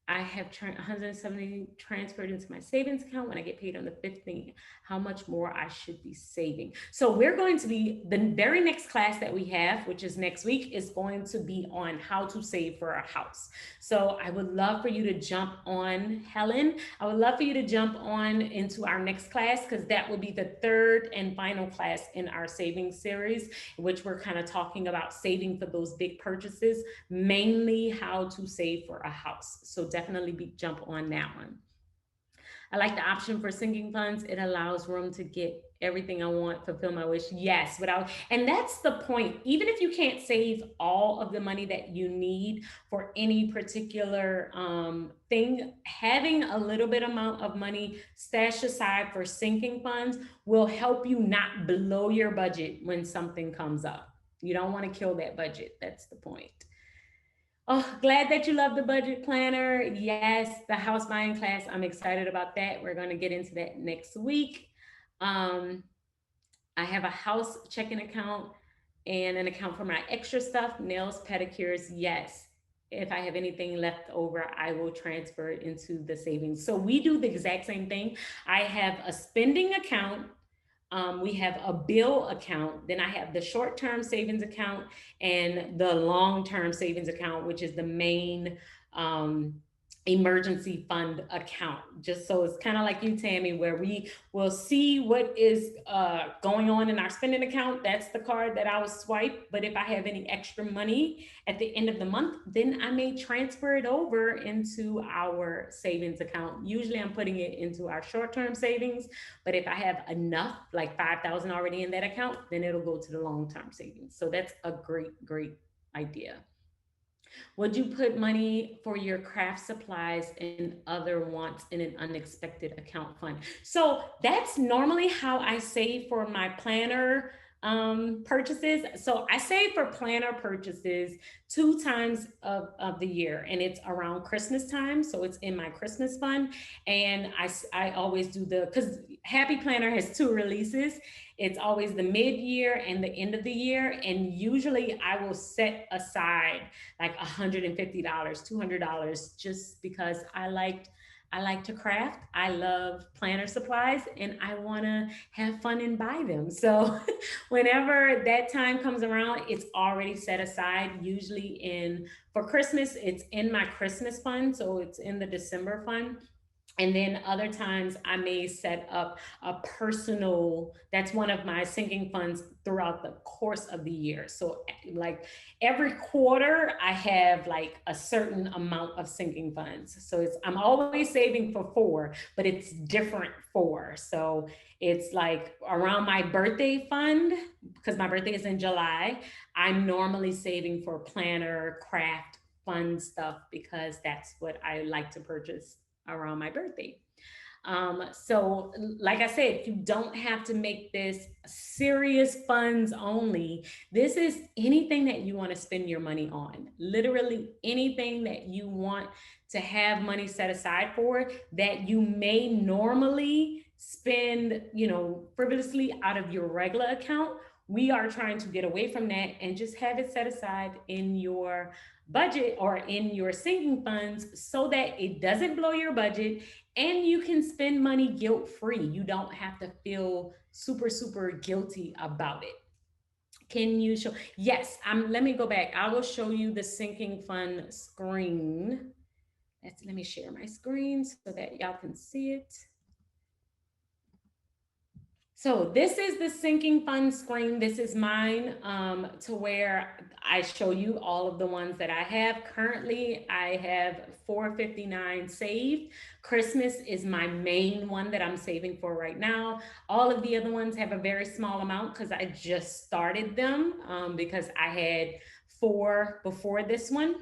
I have 170 transferred into my savings account when I get paid on the 15th. How much more I should be saving. So we're going to be, the very next class that we have, which is next week, is going to be on how to save for a house. So I would love for you to jump on, Helen. I would love for you to jump on into our next class, because that will be the third and final class in our savings series, which we're kind of talking about saving for those big purchases, mainly how to save for a house. So definitely jump on that one. I like the option for sinking funds. It allows room to get everything I want, fulfill my wish. Yes, and that's the point. Even if you can't save all of the money that you need for any particular thing, having a little bit amount of money stashed aside for sinking funds will help you not blow your budget when something comes up. You don't want to kill that budget. That's the point. Oh, glad that you love the budget planner. Yes, the house buying class. I'm excited about that. We're going to get into that next week. I have a house checking account and an account for my extra stuff, nails, pedicures. Yes. If I have anything left over, I will transfer it into the savings. So we do the exact same thing. I have a spending account. We have a bill account. Then I have the short-term savings account and the long-term savings account, which is the main emergency fund account, just so it's kind of like you, Tammy, where we will see what is going on in our spending account. That's the card that I will swipe. But if I have any extra money at the end of the month, then I may transfer it over into our savings account. Usually I'm putting it into our short-term savings, but if I have enough, like 5,000 already in that account, then it'll go to the long-term savings. So that's a great idea. Would you put money for your craft supplies and other wants in an unexpected account fund? So that's normally how I save for my planner purchases. So I save for planner purchases 2 times of the year, and it's around Christmas time. So it's in my Christmas fund. And I always do because Happy Planner has 2 releases. It's always the mid-year and the end of the year. And usually I will set aside like $150, $200, just because I like to craft. I love planner supplies and I want to have fun and buy them. So whenever that time comes around, it's already set aside. Usually in for Christmas, it's in my Christmas fund, so it's in the December fund. And then other times I may set up a personal, that's one of my sinking funds throughout the course of the year. So like every quarter I have like a certain amount of sinking funds. So I'm always saving for 4, but it's different 4. So it's like around my birthday fund, because my birthday is in July, I'm normally saving for planner, craft, fun stuff, because that's what I like to purchase around my birthday. So, like I said, you don't have to make this serious funds only. This is anything that you want to spend your money on. Literally anything that you want to have money set aside for that you may normally spend, frivolously out of your regular account. We are trying to get away from that and just have it set aside in your budget or in your sinking funds so that it doesn't blow your budget and you can spend money guilt free. You don't have to feel super guilty about it. Can you show? Yes, let me go back. I will show you the sinking fund screen. Let me share my screen so that y'all can see it. So this is the sinking fund screen. This is mine, to where I show you all of the ones that I have. Currently, I have 459 saved. Christmas is my main one that I'm saving for right now. All of the other ones have a very small amount because I just started them, because I had 4 before this one.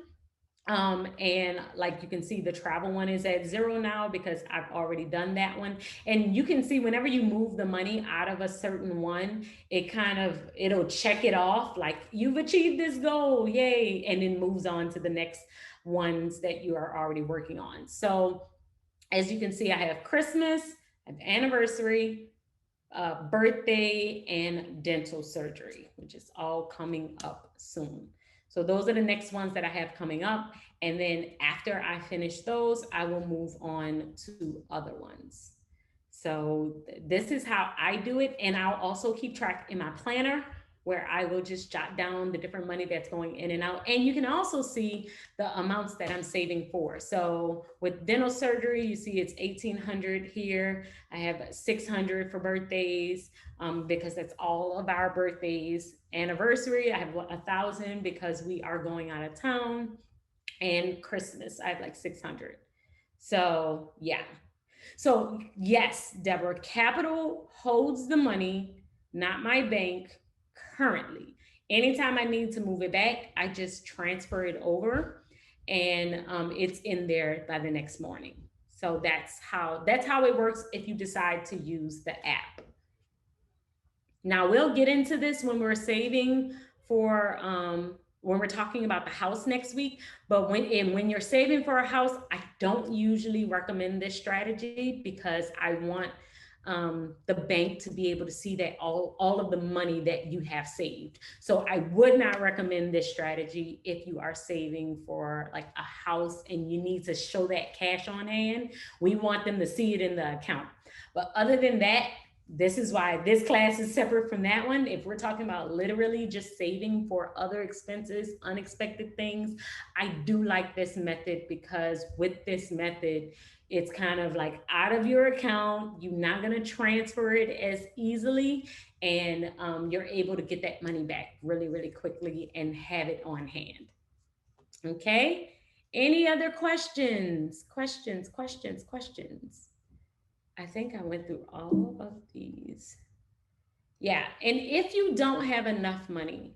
And like you can see, the travel one is at 0 now because I've already done that one. And you can see whenever you move the money out of a certain one, it'll check it off like you've achieved this goal, yay, and then moves on to the next ones that you are already working on. So as you can see, I have Christmas, I have anniversary, birthday, and dental surgery, which is all coming up soon. So those are the next ones that I have coming up. And then after I finish those, I will move on to other ones. So this is how I do it. And I'll also keep track in my planner where I will just jot down the different money that's going in and out. And you can also see the amounts that I'm saving for. So with dental surgery, you see it's 1,800 here. I have 600 for birthdays, because that's all of our birthdays. Anniversary, I have 1,000 because we are going out of town. And Christmas, I have like 600. So yeah. So yes, Deborah, Capital holds the money, not my bank currently. Anytime I need to move it back, I just transfer it over, and it's in there by the next morning. So that's how it works if you decide to use the app. Now we'll get into this when we're saving for when we're talking about the house next week. But when you're saving for a house, I don't usually recommend this strategy because I want the bank to be able to see that all of the money that you have saved. So I would not recommend this strategy if you are saving for like a house and you need to show that cash on hand. We want them to see it in the account. But other than that, This is why this class is separate from that one. If we're talking about literally just saving for other expenses, unexpected things, I do like this method because with this method, it's kind of like out of your account. You're not going to transfer it as easily, and you're able to get that money back really, really quickly and have it on hand. Okay. Any other questions? Questions. I think I went through all of these. Yeah, and if you don't have enough money,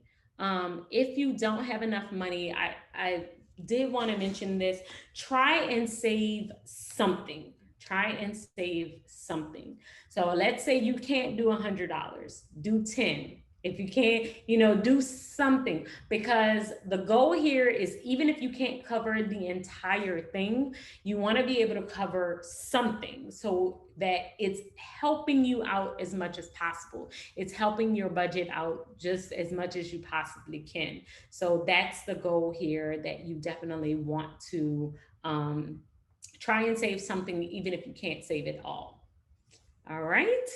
I did want to mention this. Try and save something. Try and save something. So let's say you can't do $100, do 10. If you can't, do something, because the goal here is, even if you can't cover the entire thing, you want to be able to cover something so that it's helping you out as much as possible. It's helping your budget out just as much as you possibly can. So that's the goal here, that you definitely want to try and save something, even if you can't save it all. All right.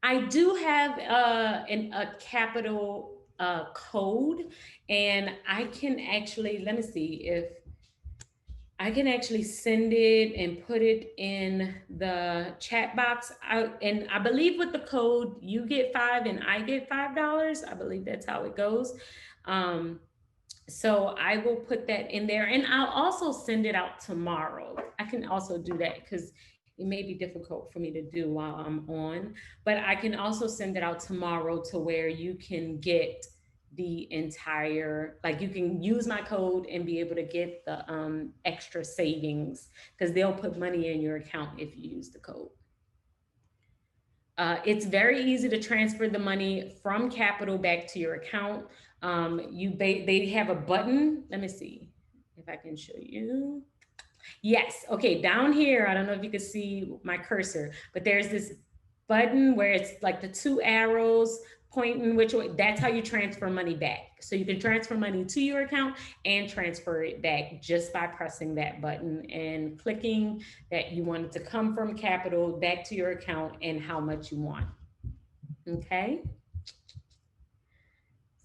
I do have a capital code, and I can actually, let me see if I can actually send it and put it in the chat box. And I believe with the code, you get five and I get $5. I believe that's how it goes. Um, so I will put that in there, and I'll also send it out tomorrow. I can also do that because it may be difficult for me to do while I'm on, but I can also send it out tomorrow to where you can get the entire, like, you can use my code and be able to get the extra savings, because they'll put money in your account if you use the code. It's very easy to transfer the money from Capital back to your account. They have a button. Let me see if I can show you. Yes. Okay. Down here, I don't know if you can see my cursor, but there's this button where it's like the two arrows pointing which way. That's how you transfer money back. So you can transfer money to your account and transfer it back just by pressing that button and clicking that you want it to come from Capital back to your account and how much you want. Okay.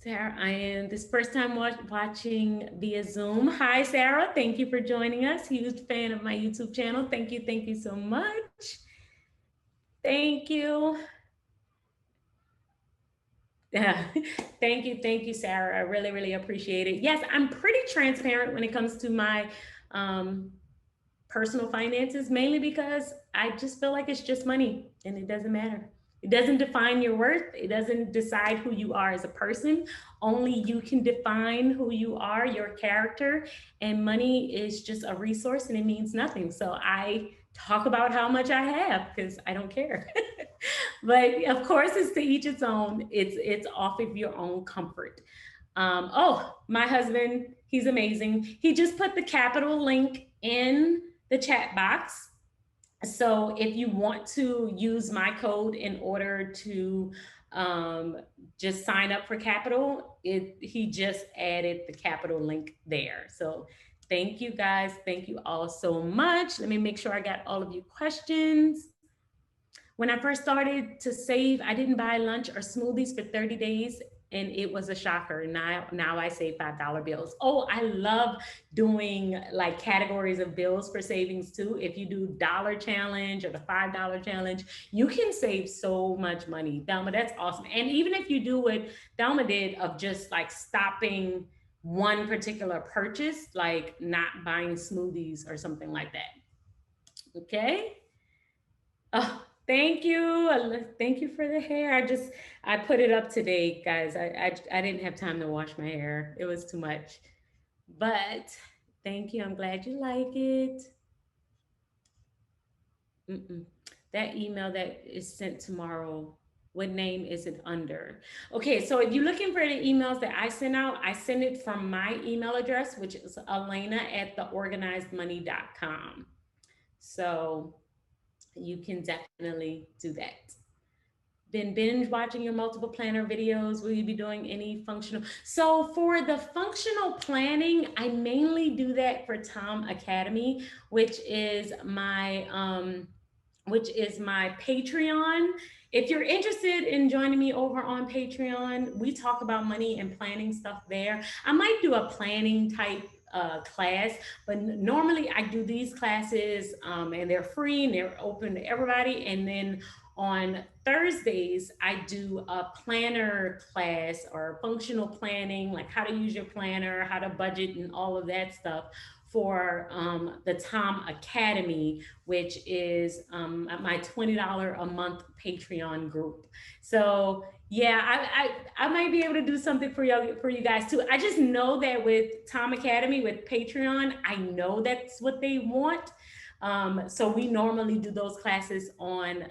Sarah, I am this first time watching via Zoom. Hi, Sarah. Thank you for joining us. Huge fan of my YouTube channel. Thank you. Thank you so much. Thank you. Yeah. Thank you, Sarah. I really, really appreciate it. Yes, I'm pretty transparent when it comes to my personal finances, mainly because I just feel like it's just money and it doesn't matter. It doesn't define your worth. It doesn't decide who you are as a person. Only you can define who you are, your character, and money is just a resource and it means nothing. So I talk about how much I have because I don't care. But of course, it's to each its own. It's off of your own comfort. Oh, my husband, he's amazing. He just put the Capital link in the chat box. So if you want to use my code in order to just sign up for Capital, he just added the Capital link there. So thank you guys. Thank you all so much. Let me make sure I got all of your questions. When I first started to save, I didn't buy lunch or smoothies for 30 days. And it was a shocker. Now I save $5 bills. Oh, I love doing like categories of bills for savings too. If you do dollar challenge or the $5 challenge, you can save so much money. Thelma, that's awesome. And even if you do what Thelma did of just like stopping one particular purchase, like not buying smoothies or something like that. Okay. Oh, thank you. Thank you for the hair. I put it up today, guys. I didn't have time to wash my hair. It was too much. But thank you. I'm glad you like it. Mm-mm. That email that is sent tomorrow, what name is it under? Okay, so if you're looking for the emails that I send out, I send it from my email address, which is alaina@theorganizedmoney.com. So you can definitely do that. Been binge watching your multiple planner videos? Will you be doing any functional? So for the functional planning, I mainly do that for Tom Academy, which is my which is my Patreon. If you're interested in joining me over on Patreon, we talk about money and planning stuff there. I might do a planning type class, but normally I do these classes and they're free and they're open to everybody. And then on Thursdays, I do a planner class or functional planning, like how to use your planner, how to budget, and all of that stuff for the Tom Academy, which is my $20 a month Patreon group. So yeah, I might be able to do something for you guys too. I just know that with Tom Academy, with Patreon, I know that's what they want. So we normally do those classes on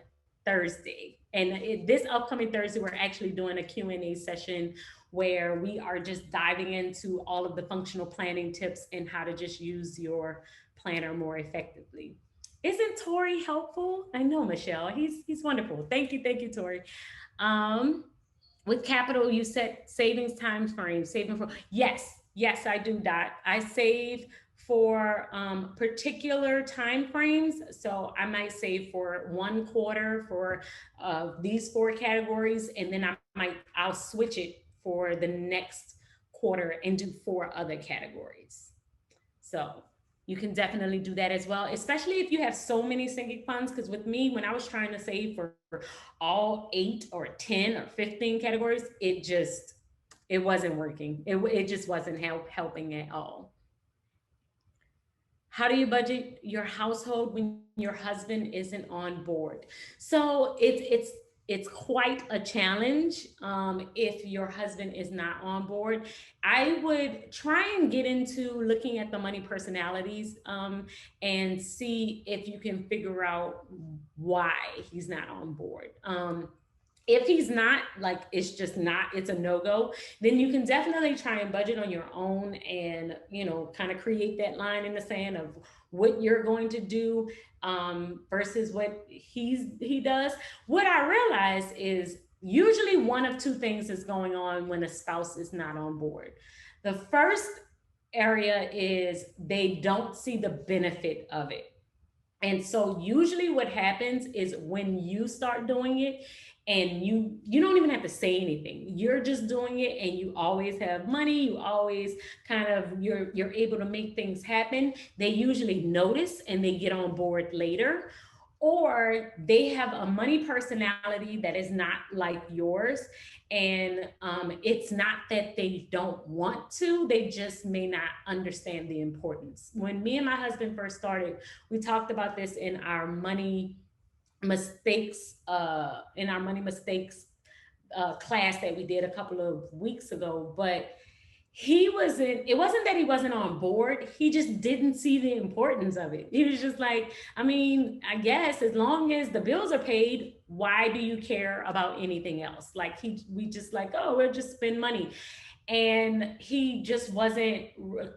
Thursday. And this upcoming Thursday, we're actually doing a Q&A session where we are just diving into all of the functional planning tips and how to just use your planner more effectively. Isn't Tori helpful? I know, Michelle. He's wonderful. Thank you, Tori. Um, with capital, you set savings time frame, saving for, yes, I do that. I save for particular time frames. So I might save for 1 quarter for these 4 categories, and then I'll switch it for the next quarter and do 4 other categories. So you can definitely do that as well, especially if you have so many sinking funds. Because with me, when I was trying to save for all 8 or 10 or 15 categories, it wasn't working. It just wasn't helping at all. How do you budget your household when your husband isn't on board? So it's quite a challenge if your husband is not on board. I would try and get into looking at the money personalities and see if you can figure out why he's not on board. If he's not, like, it's just not, it's a no-go, then you can definitely try and budget on your own and, kind of create that line in the sand of what you're going to do versus what he does. What I realize is usually one of two things is going on when a spouse is not on board. The first area is they don't see the benefit of it. And so usually what happens is when you start doing it and you don't even have to say anything. You're just doing it and you always have money, you always kind of you're able to make things happen. They usually notice and they get on board later, or they have a money personality that is not like yours. And it's not that they don't want to, they just may not understand the importance. When me and my husband first started, we talked about this in our money mistakes class that we did a couple of weeks ago. But it wasn't that he wasn't on board, he just didn't see the importance of it. He was just like, I mean, I guess as long as the bills are paid, why do you care about anything else? Like, we just like, oh, we'll just spend money. And he just wasn't,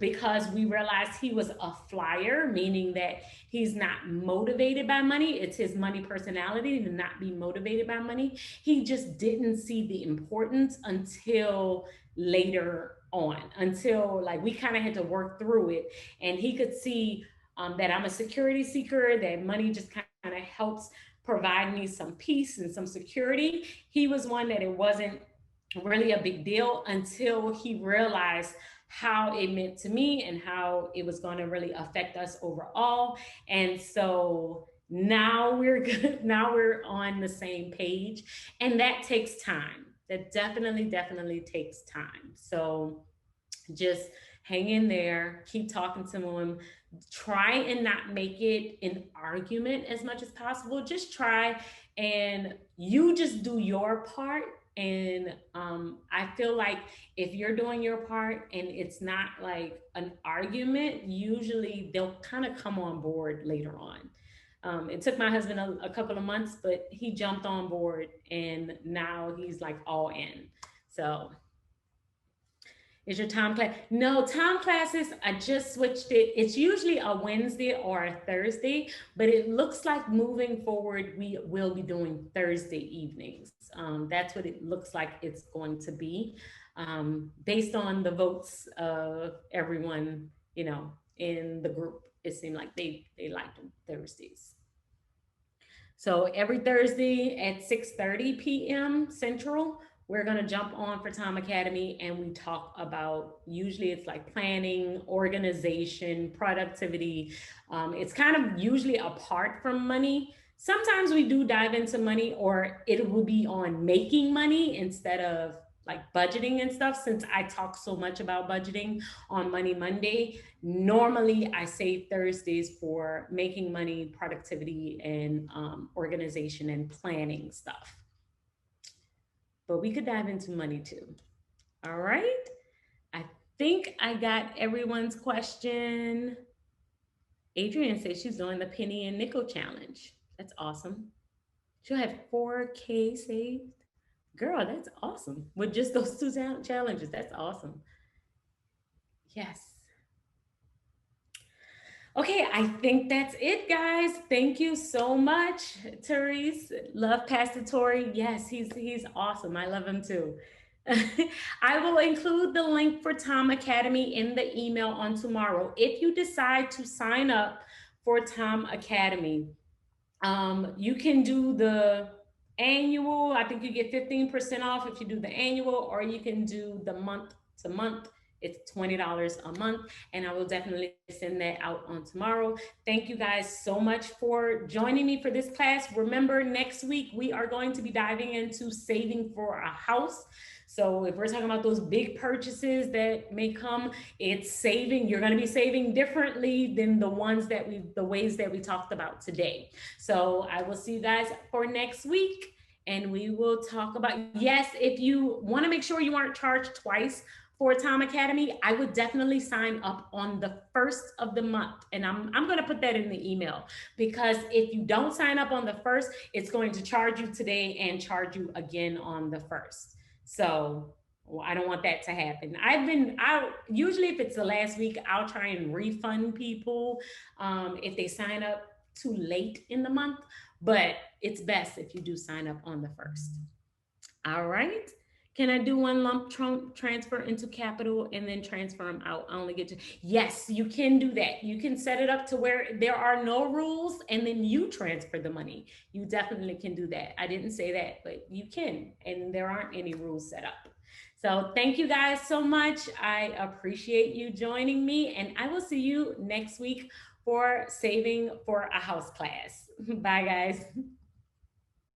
because we realized he was a flyer, meaning that he's not motivated by money. It's his money personality to not be motivated by money. He just didn't see the importance until later on, until like we kind of had to work through it. And he could see that I'm a security seeker, that money just kind of helps provide me some peace and some security. He was one that it wasn't really a big deal until he realized how it meant to me and how it was going to really affect us overall. And so now we're good. Now we're on the same page, and that takes time. That definitely takes time. So just hang in there, keep talking to him, try and not make it an argument as much as possible. Just try and you just do your part. And I feel like if you're doing your part and it's not like an argument, usually they'll kind of come on board later on. It took my husband a couple of months, but he jumped on board and now he's like all in. So is your Tom class? No, Tom classes, I just switched it. It's usually a Wednesday or a Thursday, but it looks like moving forward, we will be doing Thursday evenings. That's what it looks like it's going to be, based on the votes of everyone, in the group. It seemed like they liked Thursdays. So every Thursday at 6:30 p.m. Central, we're going to jump on for Tom Academy and we talk about, usually it's like planning, organization, productivity. It's kind of usually apart from money. Sometimes we do dive into money, or it will be on making money instead of like budgeting and stuff, since I talk so much about budgeting on Money Monday. Normally, I save Thursdays for making money, productivity, and organization and planning stuff. But we could dive into money too. All right. I think I got everyone's question. Adrienne says she's doing the penny and nickel challenge. That's awesome. She'll have 4K saved. Girl, that's awesome. With just those two challenges, that's awesome. Yes. Okay, I think that's it, guys. Thank you so much, Therese. Love Pastor Tori. Yes, he's awesome. I love him too. I will include the link for Tom Academy in the email on tomorrow. If you decide to sign up for Tom Academy, you can do the annual. I think you get 15% off if you do the annual, or you can do the month to month. It's $20 a month, and I will definitely send that out on tomorrow. Thank you guys so much for joining me for this class. Remember, next week we are going to be diving into saving for a house. So if we're talking about those big purchases that may come, it's saving. You're going to be saving differently than the ways that we talked about today. So I will see you guys for next week, and we will talk about, yes, if you want to make sure you aren't charged twice for Tom Academy, I would definitely sign up on the first of the month. And I'm going to put that in the email, because if you don't sign up on the first, it's going to charge you today and charge you again on the first. So I don't want that to happen. I usually, if it's the last week, I'll try and refund people if they sign up too late in the month, but it's best if you do sign up on the first. All right. Can I do one lump transfer into capital and then transfer them out? I only get to, yes, you can do that. You can set it up to where there are no rules and then you transfer the money. You definitely can do that. I didn't say that, but you can, and there aren't any rules set up. So thank you guys so much. I appreciate you joining me, and I will see you next week for saving for a house class. Bye, guys.